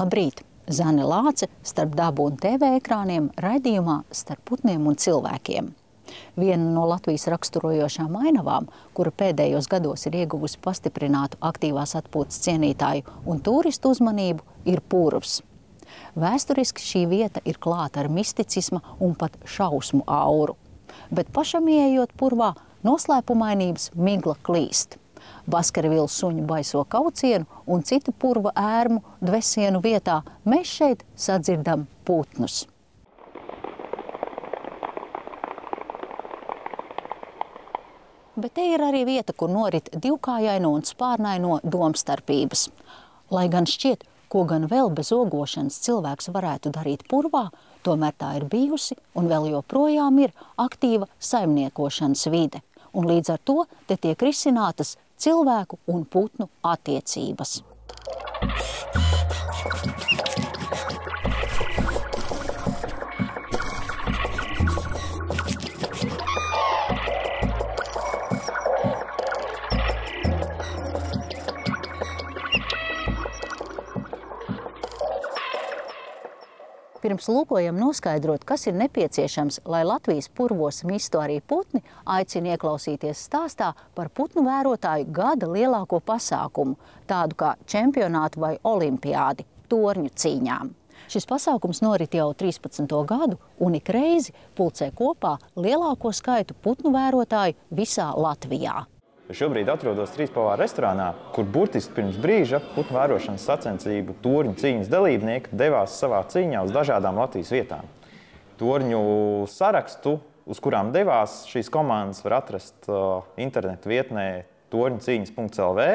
Labrīt! Zane Lāce starp dabu un TV ekrāniem raidījumā Starp putniem un cilvēkiem. Viena no Latvijas raksturojošām ainavām, kura pēdējos gados ir ieguvusi pastiprinātu aktīvās atpūtas cienītāju un turistu uzmanību, ir purvs. Vēsturiski šī vieta ir klāta ar misticisma un pat šausmu auru. Bet pašam ieejot purvā, noslēpumainības migla klīst. Baskervilu suņu baiso kaucienu un citu purva ērmu dvesienu vietā mēs šeit sadzirdam putnus. Bet te ir arī vieta, kur norit divkājaino un spārnaino domstarpības. Lai gan šķiet, ko gan vēl bez ogošanas cilvēks varētu darīt purvā, tomēr tā ir bijusi un vēl joprojām ir aktīva saimniekošanas vide. Un līdz ar to te tiek risinātas cilvēku un putnu attiecības. Pirms lūkojam noskaidrot, kas ir nepieciešams, lai Latvijas purvos mistu arī putni, aicinu ieklausīties stāstā par putnu vērotāju gada lielāko pasākumu, tādu kā čempionātu vai olimpiādi, torņu cīņām. Šis pasākums norit jau 13. gadu un ik reizi pulcē kopā lielāko skaitu putnu vērotāju visā Latvijā. Šobrīd atrodos Trīspavāra restorānā, kur burtiski pirms brīža putnu vērošanas sacensību torņu cīņas dalībnieki devās savā cīņā uz dažādām Latvijas vietām. Torņu sarakstu, uz kurām devās, šīs komandas var atrast internetu vietnē torņucīņas.lv,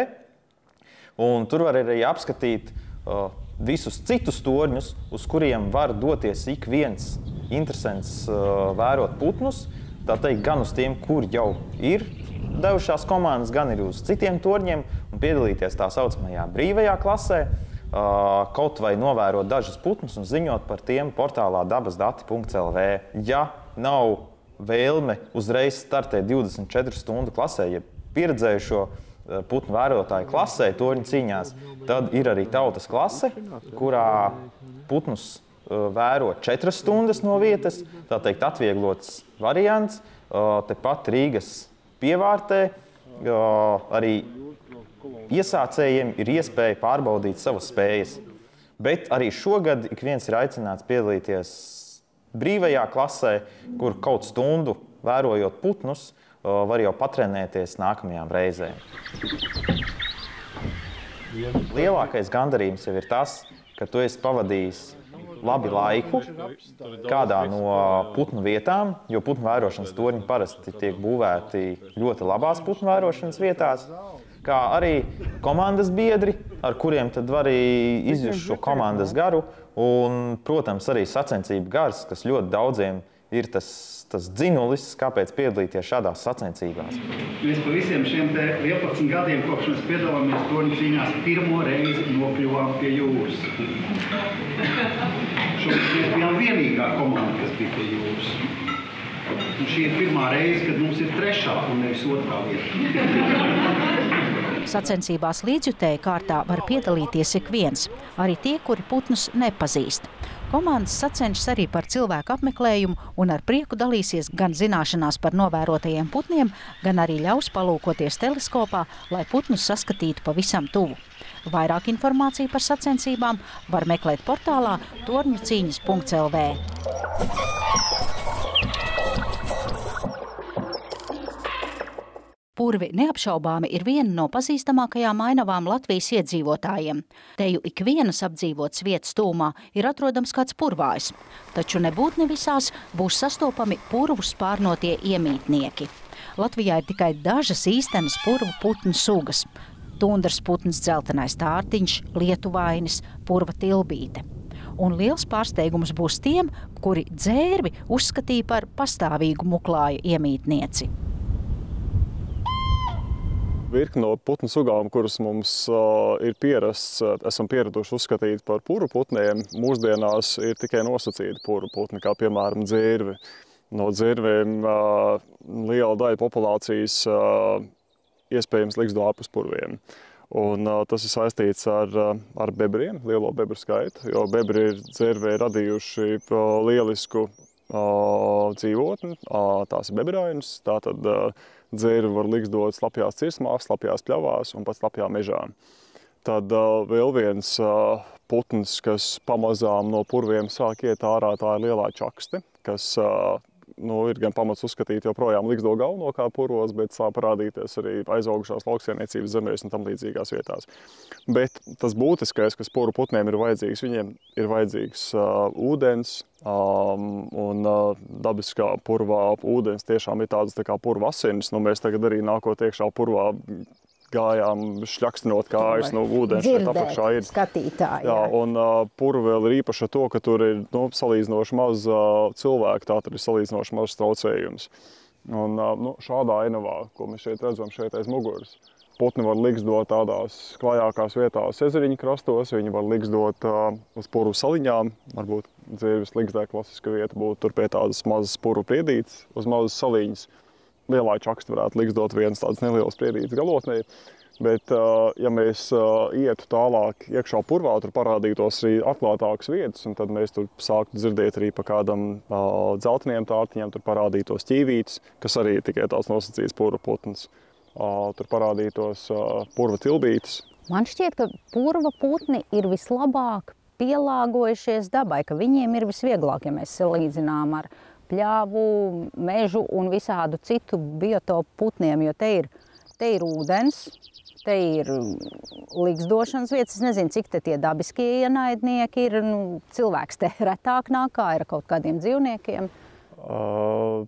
un tur var arī apskatīt visus citus torņus, uz kuriem var doties ik viens interesants vērot putnus, tā teikt, gan uz tiem, kur jau ir devušās komandas, gan ir uz citiem torņiem un piedalīties tā saucamajā brīvajā klasē, kaut vai novērot dažus putnus un ziņot par tiem portālā dabasdati.lv. Ja nav vēlme uzreiz startēt 24 stundu klasē, ja pieredzējušo putnu vērotāju klasē, torņu cīņās, tad ir arī tautas klase, kurā putnus vēro 4 stundas no vietas, tā teikt atvieglots variants, tepat Rīgas pievārtē, arī iesācējiem ir iespēja pārbaudīt savas spējas. Bet arī šogad ik viens ir aicināts piedalīties brīvajā klasē, kur kaut stundu vērojot putnus, var jau patrenēties nākamajām reizēm. Lielākais gandarījums jau ir tas, ka tu esi pavadījis labi laiku kādā no putnu vietām, jo putnu vērošanas torņi parasti tiek būvēti ļoti labās putnu vērošanas vietās, kā arī komandas biedri, ar kuriem tad var arī izjust šo komandas garu, un, protams, arī sacensību gars, kas ļoti daudziem ir tas dzinulis, kāpēc piedalīties šādās sacensībās. Mēs pa visiem šiem 11 gadiem, kopš mēs piedalāmies torņu cīņās, pirmo reizi nokļuvām pie jūras. Šobrīd mēs bijām vienīgā komanda, kas bija pie jūras. Un šī ir pirmā reize, kad mums ir 3. un nevis 2. vieta. Sacensībās līdzjutēju kārtā var piedalīties ik viens, arī tie, kuri putnus nepazīst. Komandas sacenšas arī par cilvēku apmeklējumu un ar prieku dalīsies gan zināšanās par novērotajiem putniem, gan arī ļaus palūkoties teleskopā, lai putnus saskatītu pavisam tuvu. Vairāk informāciju par sacensībām var meklēt portālā torņucīņas.lv. Purvi neapšaubāmi ir viena no pazīstamākajām ainavām Latvijas iedzīvotājiem. Teju ik vienas apdzīvotas vietas tūmā ir atrodams kāds purvājs, taču nebūt ne visās būs sastopami purvu spārnotie iemītnieki. Latvijā ir tikai dažas īstenas purvu putnu sugas – tundras putns dzeltenais tārtiņš, lietuvainis, purva tilbīte. Un liels pārsteigums būs tiem, kuri dzērvi uzskatīja par pastāvīgu muklāju iemītnieci. Virkni no putnu sugām, kuras mums ir pierasts, esam pieraduši uzskatīt par purvu putniem, mūsdienās ir tikai nosacīti purvu putni, kā piemēram dzērvi. No dzērviem liela daļa populācijas iespējams liks do ārpus purviem. Un tas ir saistīts ar bebriem, lielo bebru skaitu, jo bebri ir dzērvē radījuši lielisku dzīvotni, tās ir bebrainas, tātad dzērvi var ligzdot slapjās cirsmās, slapjās pļavās un pat slapjā mežā. Tad vēl viens putns, kas pamazām no purviem sāk iet ārā, tā ir lielā čakste, kas ir gan pamats uzskatīt joprojām ligzdo galvenokārt purvos, bet sāk parādīties arī aizaugušās lauksaimniecības zemēs un tam līdzīgās vietās. Bet tas būtiskais, kas puru putniem ir vajadzīgs, viņiem ir vajadzīgs ūdens, un dabiskā purvā ūdens tiešām ir tādas tā kā purva asinis. Mēs tagad arī nākot iekšā purvā gājām šļakstinot kājas no ūdens šeit apakšā ir. Skatītāji. Jā, un purva vēl ir īpaša to, ka tur ir salīdzinoši maz cilvēku, tātad ir salīdzinoši maz traucējums. Un šādā ainavā, ko mēs šeit redzam, šeit aiz muguras, putni var ligzdot tādās klajākās vietās ezeriņu krastos, viņi var ligzdot uz purvu saliņām, varbūt dzērvis ligzdē klasiska vieta būtu tur pie tādas mazas purvu priedītes, uz mazas saliņas. Lielā čaksta varētu ligzdot viens tāds neliels priedītes galotnē, bet, ja mēs ietu tālāk iekšā purvā, tur parādītos arī atklātākas vietas, un tad mēs tur sāktu dzirdēt arī pa kādam dzelteniem tārtiņiem, tur parādītos ķīvītes, kas arī ir tikai tāds nosacīts purva putns. Tur parādītos purva tilbītes. Man šķiet, ka purva putni ir vislabāk pielāgojušies dabai, ka viņiem ir visvieglāk, ja mēs salīdzinām ar pļāvu, mežu un visādu citu biotopu putniem, jo te ir ūdens, te ir ligzdošanas vietas. Es nezinu, cik te tie dabiskie ienaidnieki ir. Cilvēks te retāk nāk, kā ir ar kaut kādiem dzīvniekiem.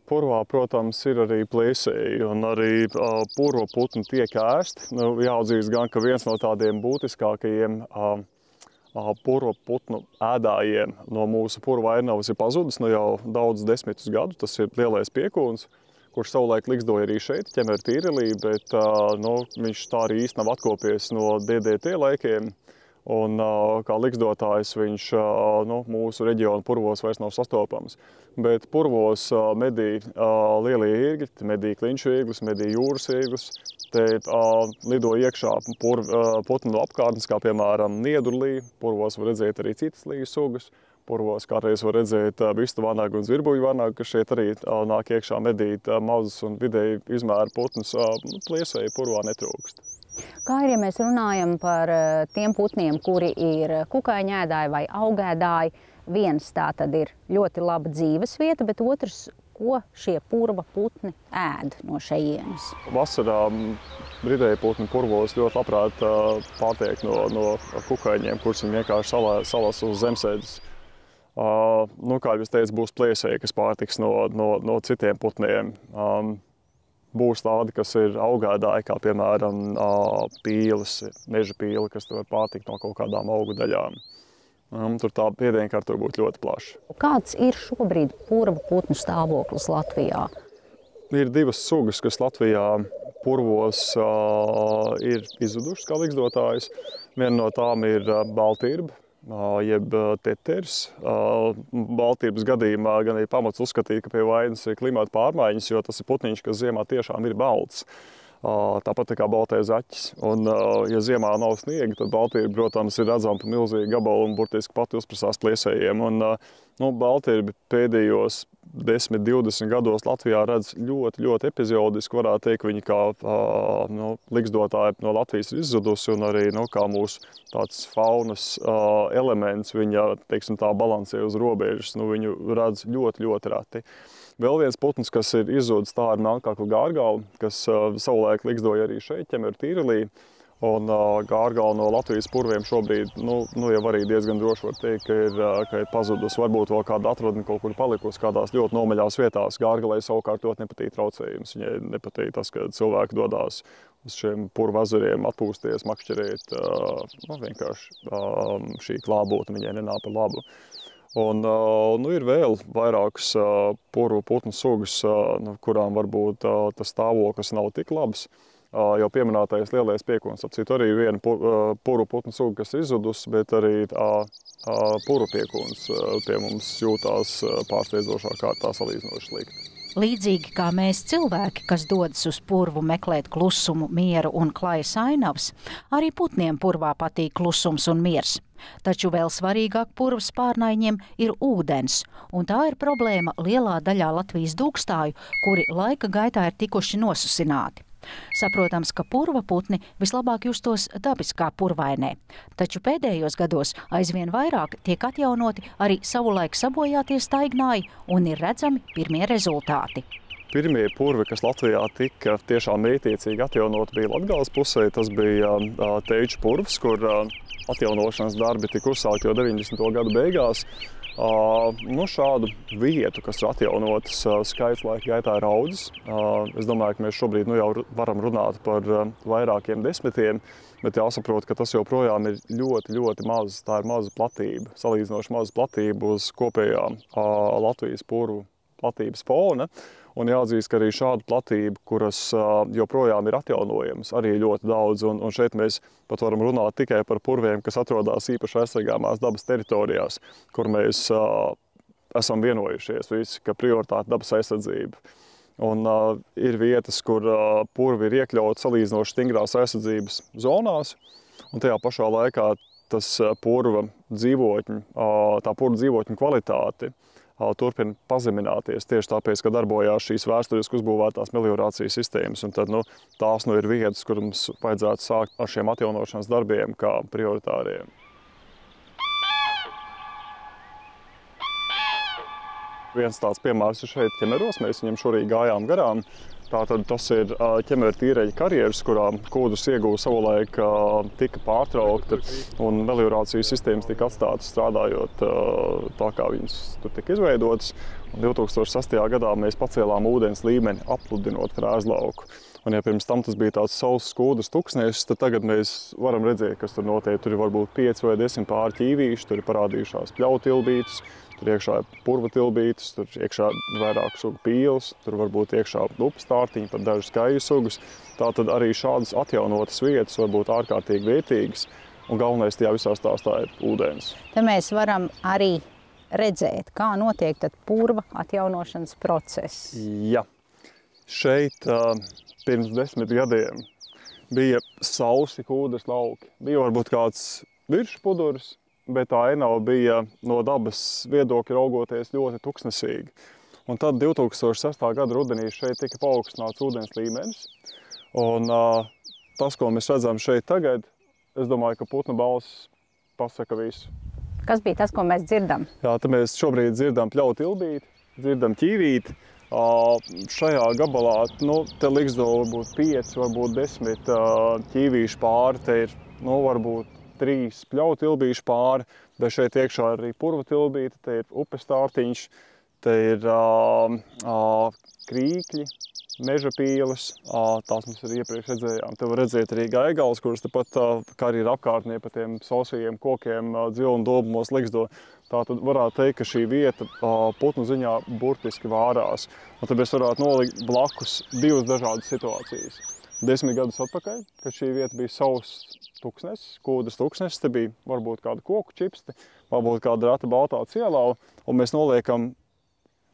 Purvā, protams, ir arī plēsēji, un arī purva putni tiek ēsti. Jāatzīst gan, ka viens no tādiem būtiskākajiem purva putnu ēdājiem no mūsu purva ainavas ir pazudis jau daudz desmitus gadu. Tas ir lielais piekūns, kurš savulaik ligzdoja arī šeit, ķemeru tīrelī, bet viņš tā arī īsti nav atkopies no DDT laikiem. Un kā ligzdotājs viņš mūsu reģionu purvos vairs nav sastopams. Bet purvos medī lielie ērgļi, medī klinšu ērgļus, medī jūras ērgļus. Te lido iekšā putnu apkārtnes, kā piemēram niedurlī. Purvos var redzēt arī citas līgas sugas. Purvos kādreiz var redzēt vistu vanagu un zvirbuļu vanagu, kas šeit arī nāk iekšā medīt mazus un vidēji izmēru putnus. Plēsēji purvā netrūkst. Kā ir, ja mēs runājam par tiem putniem, kuri ir kukaiņēdāji vai augēdāji? Viens tā tad ir ļoti laba dzīves vieta, bet otrs, ko šie purva putni ēd no šejienes? Vasarā bridēji putni purvos ļoti labprāt pārtiek no kukaiņiem, kurus viņi vienkārši salas uz zemsēdes. Kā jūs teicat, būs plēsēji, kas pārtiks no citiem putniem. Būs tādi, kas ir augēdāji, kā piemēram pīles, meža pīle, kas var pārtikt no kaut kādām augu daļām. Tur tā piedienkārta var būt ļoti plaša. Kāds ir šobrīd purva putnu stāvoklis Latvijā? Ir divas sugas, kas Latvijā purvos ir izzudušas kā ligzdotājs. Viena no tām ir baltirba, jeb teters. Baltirbas gadījumā gan ir pamats uzskatīt, ka pie vainas ir klimata pārmaiņas, jo tas ir putniņš, kas ziemā tiešām ir balts. Tāpat kā baltais zaķis. Un, ja ziemā nav sniega, tad baltirba, protams, ir redzama pa milzīgu gabalu un burtiski pati uzprasās plēsējiem. Un, baltirba pēdējos 10-20 gados Latvijā redz ļoti epizodiski. Varētu teikt, ka viņi kā ligzdotāji no Latvijas ir izzudusi un arī kā mūsu tāds faunas elements viņa, teiksim tā, balansē uz robežas. Viņu redz ļoti reti. Vēl viens putns, kas ir izzudis, tā ir melnkakla gārgala, kas savulaik ligzdoja arī šeit, ķemeru tīrelī. Un gārgala no Latvijas purviem šobrīd, jau arī diezgan droši var teikt, ka ir pazudus. Varbūt vēl kāda atradne kaut kur palikusi kādās ļoti nomaļās vietās. Gārgalai savukārt ļoti nepatīk traucējums. Viņai nepatīk tas, ka cilvēki dodās uz šiem purva ezeriem atpūsties, makšķerēt. Vienkārši šī klābūtne viņai nenāk par labu. Un ir vēl vairākas purvu putnu sugas, kurām varbūt tas stāvoklis nav tik labs. Jau pieminētais lielais piekūns, apcīt arī viena purvu putnu suga, kas ir izzudusi, bet arī purvu piekūns pie mums jūtās pārsteidzošā kārtā salīdzinoši slikti. Līdzīgi kā mēs cilvēki, kas dodas uz purvu meklēt klusumu, mieru un klajas ainavas, arī putniem purvā patīk klusums un miers. Taču vēl svarīgāk purvas pārnaiņiem ir ūdens, un tā ir problēma lielā daļā Latvijas dūkstāju, kuri laika gaitā ir tikuši nosusināti. Saprotams, ka purva putni vislabāk justos dabiskā purvainē, taču pēdējos gados aizvien vairāk tiek atjaunoti arī savulaik sabojātie staignāji un ir redzami pirmie rezultāti. Pirmie purvi, kas Latvijā tika tiešām mērķtiecīgi atjaunot, bija Latgales pusē. Tas bija Teiču purvs, kur atjaunošanas darbi tika uzsākti jau 90. gadu beigās. Šādu vietu, kas ir atjaunotas, skaits laika gaitā ir audzis. Es domāju, ka mēs šobrīd jau varam runāt par vairākiem desmitiem, bet jāsaprot, ka tas joprojām ir ļoti maz. Tā ir maza platība, salīdzinoši maza platība uz kopējā Latvijas purvu platības fona. Un jāatzīst, ka arī šādu platību, kuras joprojām ir atjaunojamas, arī ļoti daudz. Un šeit mēs pat varam runāt tikai par purviem, kas atrodas īpaši aizsargājamās dabas teritorijās, kur mēs esam vienojušies visi, ka prioritāte dabas aizsardzība. Un ir vietas, kur purvi ir iekļauti salīdzinoši stingrās aizsardzības zonās, un tajā pašā laikā tas purva dzīvotņu kvalitāte turpina pazemināties tieši tāpēc, ka darbojās šīs vēsturiski uzbūvētās meliorācijas sistēmas. Un tad, tās ir vietas, kur mums vajadzētu sākt ar šiem atjaunošanas darbiem kā prioritāriem. Viens tāds piemērs ir šeit ķemeros, mēs viņam šorīt gājām garām. Tātad tas ir ķemeru tīreļa karjeras, kurā kūdrus ieguva savulaik tika pārtraukta un meliorācijas sistēmas tika atstātas strādājot tā, kā viņas tur tika izveidotas. 2006. gadā mēs pacēlām ūdens līmeni, apludinot Frēzlauku. Un ja pirms tam tas bija tāds sauss kūdras tuksnesis, tad tagad mēs varam redzēt, kas tur notiek. Tur ir varbūt 5 vai 10 pāri ķīvīši, tur ir parādījušās pļautilbītes, tur iekšā ir purva tilbītes, tur iekšā vairāk sugu pīles, tur varbūt iekšā upes tārtiņi, pat dažas kāju sugas. Tātad arī šādas atjaunotas vietas var būt ārkārtīgi vērtīgas, un galvenais tajā visā stāstā ir ūdens. Te mēs varam arī redzēt, kā notiek tad purva atjaunošanas process. Jā. Šeit pirms 10 gadiem bija sausi kūdras lauki. Bija varbūt kāds virspuduris, bet tā ainava bija no dabas viedokļa raugoties ļoti tuksnesīga. Un tad 2006. gada rudenī šeit tika paaugstināts ūdens līmenis. Un tas, ko mēs redzam šeit tagad, es domāju, ka putnu balss pasaka visu. Kas bija tas, ko mēs dzirdam? Jā, tad mēs šobrīd dzirdam pļautilbīti, dzirdam ķīvīti. Šajā gabalā, te liksto varbūt 5, varbūt 10 ķīvīšu pāri, te ir, varbūt 3 pļautilbīšu pāri, bet šeit iekšā arī purva tilbīte, te ir upes tārtiņš, te ir krīkļi, meža pīles, tās mēs arī iepriekš redzējām. Te var redzēt arī gaigals, kuras tepat, kā arī ir apkārtnē pa tiem sausajiem kokiem dzilnu dobumos liksto. Tātad varētu teikt, ka šī vieta putnu ziņā burtiski vārās. Un tad mēs varētu nolikt blakus 2 dažādas situācijas. 10 gadus atpakaļ, kad šī vieta bija sauss tuksnesis, kūdras tuksnesis, te bija varbūt kāda koku čipsti, varbūt kāda reta baltā cielauva, un mēs noliekam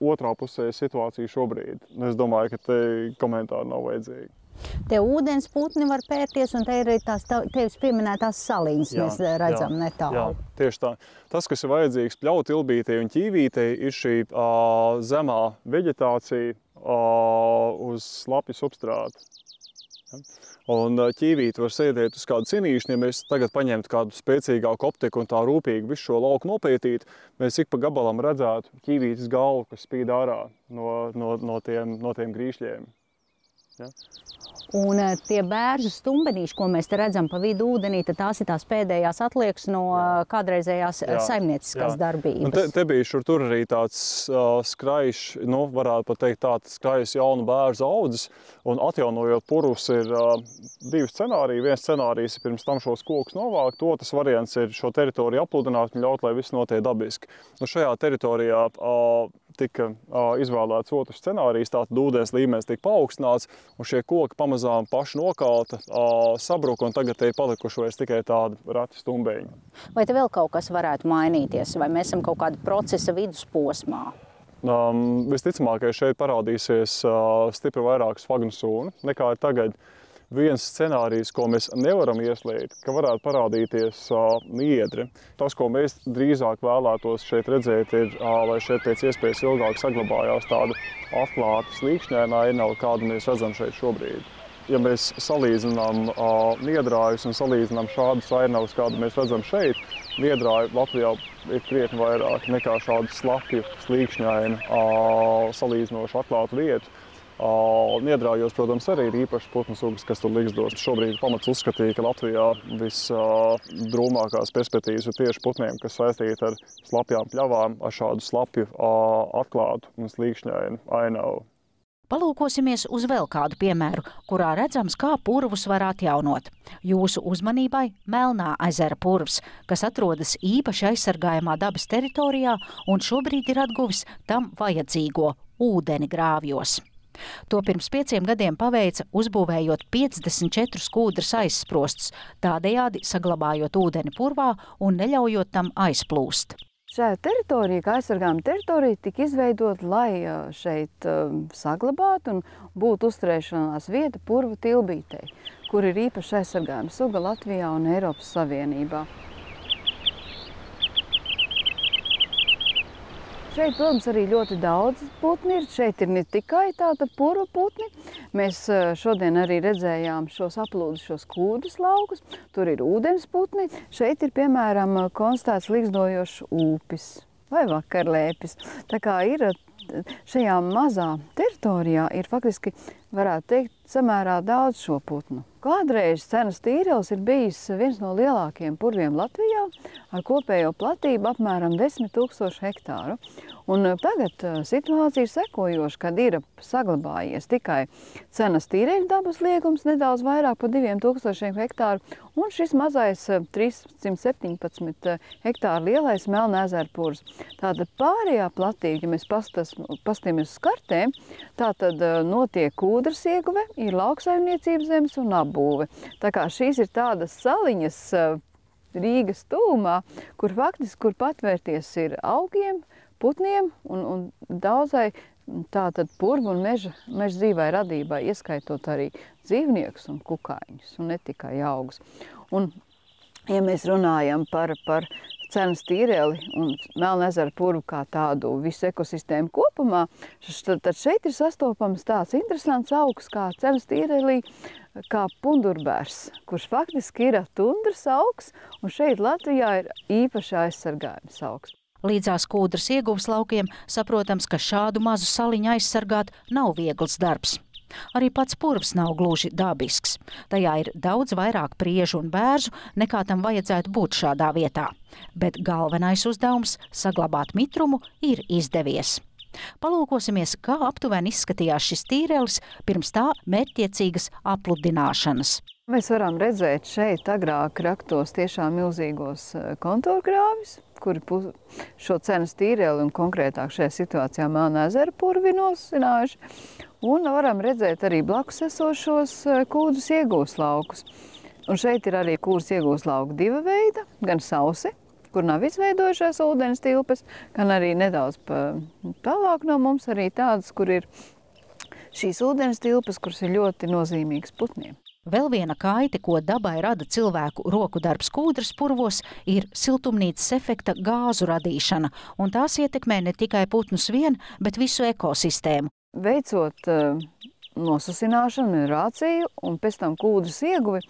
otrā pusē situāciju šobrīd. Es domāju, ka te komentāri nav vajadzīgi. Te ūdens putni var pērties, un te ir tās tevis pieminētās saliņas, mēs redzam netālu. Jā, tieši tā. Tas, kas ir vajadzīgs pļautilbītei un ķīvītei, ir šī zemā veģetācija uz slapja substrāta. Un ķīvīti var sēdēt uz kādu cinīšņu, ja mēs tagad paņemtu kādu spēcīgāku optiku un tā rūpīgi visu šo lauku nopētītu, mēs ik pa gabalam redzētu ķīvītes galvu, kas spīd ārā no tiem grīšļiem. Ja? Un tie bērzu stumbenīši, ko mēs te redzam pa vidu ūdenī, tad tās ir tās pēdējās atliekas no kādreizējās saimnieciskās darbības. Un te bija šur tur arī tāds skraišs, varētu pat teikt tāds skraišs jaunu bērzu audzes, un atjaunojot purvus ir 2 scenāriji. Viens scenārijs ir pirms tam šos kokus novākt, otrs variants ir šo teritoriju apludināt un ļaut, lai viss notiek dabiski. Šajā teritorijā tika izvēlēts otrs scenārijs, tātad ūdens līmenis tika paaugstināts, un šie koki pamazām paši nokalta, sabruka, un tagad te ir palikuši vairs tikai tādi reti stumbeņi. Vai te vēl kaut kas varētu mainīties, vai mēs esam kaut kāda procesa vidusposmā? Visticamākais šeit parādīsies stipri vairāk sfagnu sūni nekā ir tagad. Viens scenārijs, ko mēs nevaram ieslēgt, ka varētu parādīties niedri. Tas, ko mēs drīzāk vēlētos šeit redzēt, ir, lai šeit pēc iespējas ilgāk saglabājās tāda atklāta slīkšņaina ainava, kādu mēs redzam šeit šobrīd. Ja mēs salīdzinām niedrājus un salīdzinām šādus ainavus, kādu mēs redzam šeit, niedrāju Latvijā ir krietni vairāk nekā šādu slapju, slīkšņainu, salīdzinošu atklātu vietu. Niedrājos, protams, arī ir īpaši putnu sugas, kas tur ligzdos. Šobrīd pamats uzskatīja, ka Latvijā visdrūmākās perspektīvas ir tieši putniem, kas saistīti ar slapjām pļavām, ar šādu slapju, atklātu un slīkšņainu ainavu. Palūkosimies uz vēl kādu piemēru, kurā redzams, kā purvus var atjaunot. Jūsu uzmanībai Melnā ezera purvs, kas atrodas īpaši aizsargājamā dabas teritorijā un šobrīd ir atguvis tam vajadzīgo ūdeni grāvjos. To pirms 5 gadiem paveica, uzbūvējot 54 kūdras aizsprostus, tādējādi saglabājot ūdeni purvā un neļaujot tam aizplūst. Šajā teritorijā, kā aizsargājuma teritorija, tika izveidota, lai šeit saglabātu un būtu uzturēšanās vieta purvu tilbītei, kur ir īpaši aizsargājuma suga Latvijā un Eiropas Savienībā. Šeit, protams, arī ļoti daudz putni ir. Šeit ir ne tikai tāda purvu putni. Mēs šodien arī redzējām šos aplūdušos kūdras laukus. Tur ir ūdens putni. Šeit ir, piemēram, konstatēts ligzdojošs ūpis vai vakarlēpis. Tā kā ir šajā mazā teritorijā ir faktiski, varētu teikt, samērā daudz šo putnu. Kādreiz Cenas tīrelis ir bijis viens no lielākajiem purviem Latvijā ar kopējo platību apmēram 10 000 hektāru. Un tagad situācija ir sekojoša, kad ir saglabājies tikai Cenas tīreļa dabas liegums nedaudz vairāk par 2000 hektāru un šis mazais 317 hektāru lielais Melnā ezera purvs. Tātad pārējā platība, ja mēs paskatāmies uz kartēm, tātad notiek kūdras ieguve, ir lauksaimniecības zemes un apbūve. Tā kā šīs ir tādas saliņas Rīgas tūmā, kur patvērties ir augiem, putniem un daudzai tātad purvu un meža dzīvai radībai, ieskaitot arī dzīvniekus un kukaiņus, un ne tikai augus. Un, ja mēs runājam par Cenas tīreli un Melnā ezera purvu kā tādu visu ekosistēmu kopumā, tad šeit ir sastopams tāds interesants augs kā Cenas tīrelī, kā pundurbērs, kurš faktiski ir tundras augs, un šeit Latvijā ir īpaši aizsargājums augs. Līdzās kūdras ieguves laukiem saprotams, ka šādu mazu saliņu aizsargāt nav viegls darbs. Arī pats purvs nav gluži dabisks. Tajā ir daudz vairāk priežu un bērzu, nekā tam vajadzētu būt šādā vietā. Bet galvenais uzdevums – saglabāt mitrumu – ir izdevies. Palūkosimies, kā aptuveni izskatījās šis tīrelis pirms tā mērķtiecīgas apludināšanas. Mēs varam redzēt šeit agrāk raktos tiešām milzīgos kontorgrāvis, kuri šo Cenas tīreli un konkrētāk šajā situācijā Melnā ezera purvi nosinājuši. Un varam redzēt arī blakus esošos kūdras iegūs laukus. Un šeit ir arī kūdras iegūs lauku diva veida, gan sausi, kur nav izveidojušās ūdens tilpes, gan arī nedaudz tālāk no mums arī tādas, kur ir šīs ūdens tilpes, kuras ir ļoti nozīmīgas putniem. Vēl viena kaite, ko dabai rada cilvēku roku darbs kūdras purvos, ir siltumnīcas efekta gāzu radīšana, un tās ietekmē ne tikai putnus vien, bet visu ekosistēmu. Veicot nosasināšanu, minerāciju un pēc tam kūdras ieguvi,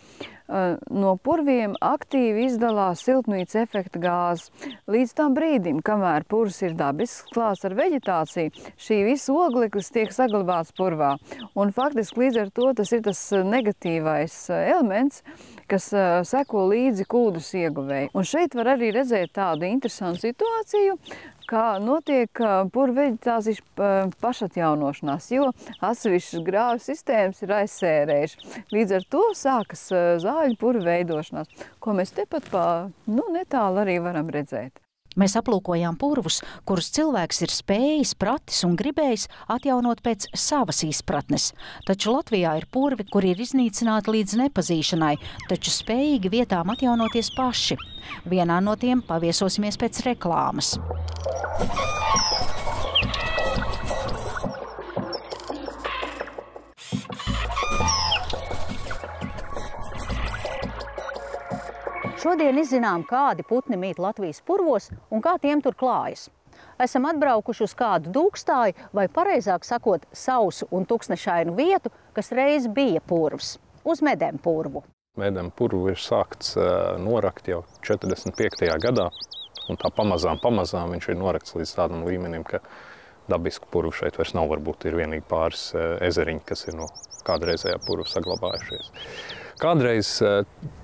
no purviem aktīvi izdalās siltumnīcas efekta gāzes. Līdz tam brīdim, kamēr purvs ir dabisks, klāts ar veģetāciju, šī visa ogleklis tiek saglabāts purvā. Un faktiski līdz ar to tas ir tas negatīvais elements, kas seko līdzi kūdras ieguvēji. Un šeit var arī redzēt tādu interesantu situāciju, kā notiek purvu veģetācijas pašatjaunošanās, jo atsevišķas grāvu sistēmas ir aizsērējuši. Līdz ar to sākas zāļu purvu veidošanās, ko mēs tepat netālu arī varam redzēt. Mēs aplūkojām purvus, kurus cilvēks ir spējis, pratis un gribējis atjaunot pēc savas izpratnes. Taču Latvijā ir purvi, kuri ir iznīcināti līdz nepazīšanai, taču spējīgi vietām atjaunoties paši. Vienā no tiem paviesosimies pēc reklāmas. Šodien izzinām, kādi putni mīt Latvijas purvos un kā tiem tur klājas. Esam atbraukuši uz kādu dūkstāju, vai pareizāk sakot, sausu un tuksnešainu vietu, kas reiz bija purvs, uz Medem purvu. Medem purvu ir sākts norakt jau 45. gadā, un tā pamazām viņš ir norakts līdz tādam līmenim, ka dabisku purvu šeit vairs nav, varbūt ir vienīgi pāris ezeriņi, kas ir no kādreizējā purva saglabājušies. Kādreiz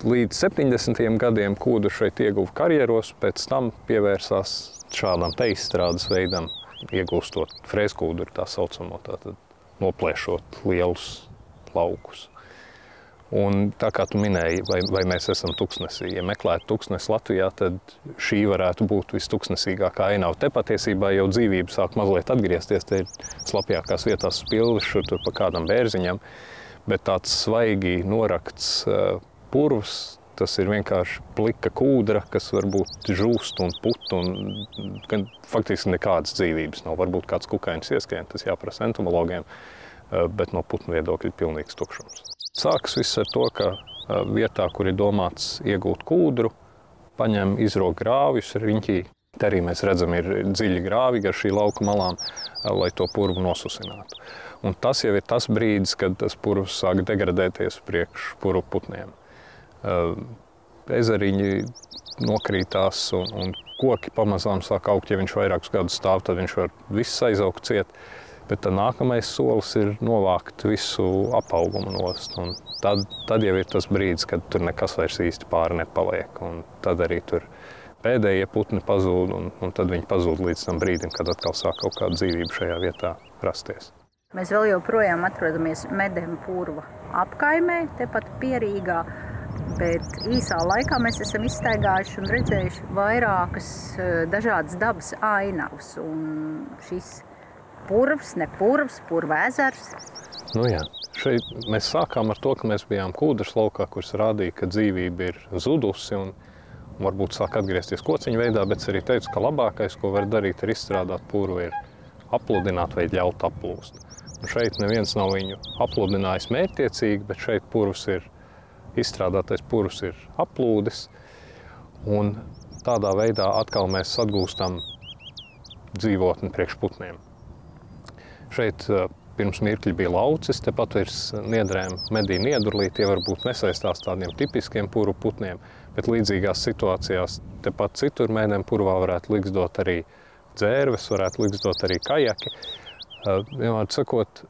līdz 70. gadiem kūdru šeit ieguva karjeros, pēc tam pievērsās šādam te izstrādes veidam, iegūstot frēskūdru, tā saucamo, tātad noplēšot lielus laukus. Un tā kā tu minēji, vai mēs esam tuksnesī, ja meklētu tuksnesi Latvijā, tad šī varētu būt vistuksnesīgākā ainava. Te patiesībā jau dzīvība sāk mazliet atgriezties, te ir slapjākās vietās spilvis, šur tur pa kādam bērziņam, bet tāds svaigi norakts purvs, tas ir vienkārši plika kūdra, kas varbūt žūst un put, un faktiski nekādas dzīvības nav. Varbūt kāds kukainis ieskrien, tas jāprasa entomologiem, bet no putnu viedokļa ir pilnīgs tukšums. Sākas viss ar to, ka vietā, kur ir domāts iegūt kūdru, paņem izrok grāvjus riņķī. Te arī mēs redzam, ir dziļi grāvi gar šī lauka malām, lai to purvu nosusinātu. Un tas jau ir tas brīdis, kad tas purvs sāk degradēties priekš purvu putniem. Ezeriņi nokrītās un koki pamazām sāk augt. Ja viņš vairākus gadus stāv, tad viņš var viss aizaugt ciet. Bet tad nākamais solis ir novākt visu apaugumu nost. Un tad jau ir tas brīdis, kad tur nekas vairs īsti pāri nepaliek. Un tad arī tur pēdējie putni pazūd, un tad viņi pazūd līdz tam brīdim, kad atkal sāk kaut kāda dzīvība šajā vietā rasties. Mēs vēl joprojām atrodamies Medem purva apkaimē, tepat Pierīgā, bet īsā laikā mēs esam izstaigājuši un redzējuši vairākas dažādas dabas ainavas. Un šis purvs, ne purvs, purva ezers. Nu jā, šeit mēs sākām ar to, ka mēs bijām kūdras laukā, kuras rādīja, ka dzīvība ir zudusi un varbūt sāk atgriezties kociņu veidā, bet es arī teicu, ka labākais, ko var darīt, ir izstrādāt purvu, ir apludināt vai ļaut aplūst. Un šeit neviens nav viņu apludinājis mērķtiecīgi, bet šeit purvs ir, izstrādātais purvs ir aplūdis, un tādā veidā atkal mēs atgūstam dzīvotni priekš putniem. Šeit pirms mirkļa bija laucis, tepat virs niedrēm medī niedurlī, tie varbūt nesaistās tādiem tipiskiem purvu putniem, bet līdzīgās situācijās tepat citur Medem purvā varētu liksdot arī dzērves, varētu liksdot arī kajaki. Vienmēr sakot,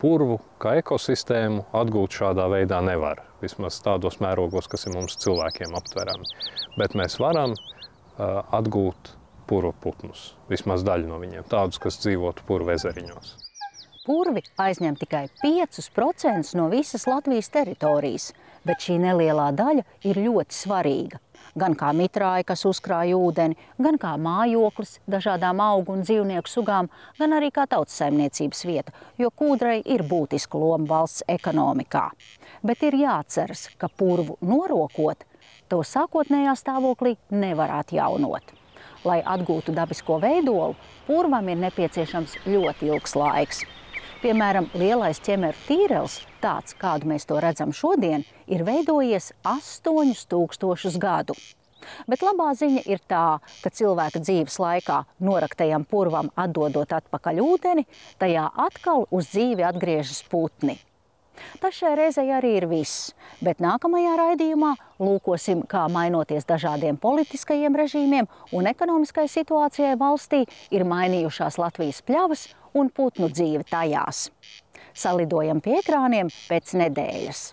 purvu kā ekosistēmu atgūt šādā veidā nevar, vismaz tādos mērogos, kas ir mums cilvēkiem aptverami. Bet mēs varam atgūt purvu putnus, vismaz daļu no viņiem, tādus, kas dzīvotu purvu ezeriņos. Purvi aizņem tikai 5% no visas Latvijas teritorijas, bet šī nelielā daļa ir ļoti svarīga. Gan kā mitrāja, kas uzkrāj ūdeni, gan kā mājoklis dažādām augu un dzīvnieku sugām, gan arī kā tautsaimniecības vieta, jo kūdrai ir būtiska loma valsts ekonomikā. Bet ir jāatceras, ka purvu norokot, to sākotnējā stāvoklī nevar atjaunot. Lai atgūtu dabisko veidolu, purvam ir nepieciešams ļoti ilgs laiks. Piemēram, lielais ķemeru tīrels, tāds, kādu mēs to redzam šodien, ir veidojies 8000 gadu. Bet labā ziņa ir tā, ka cilvēka dzīves laikā noraktajam purvam atdodot atpakaļ ūdeni, tajā atkal uz dzīvi atgriežas putni. Tas šai reizei arī ir viss, bet nākamajā raidījumā lūkosim, kā mainoties dažādiem politiskajiem režīmiem un ekonomiskai situācijai valstī ir mainījušās Latvijas pļavas un putnu dzīve tajās. Salidojam pie ekrāniem pēc nedēļas.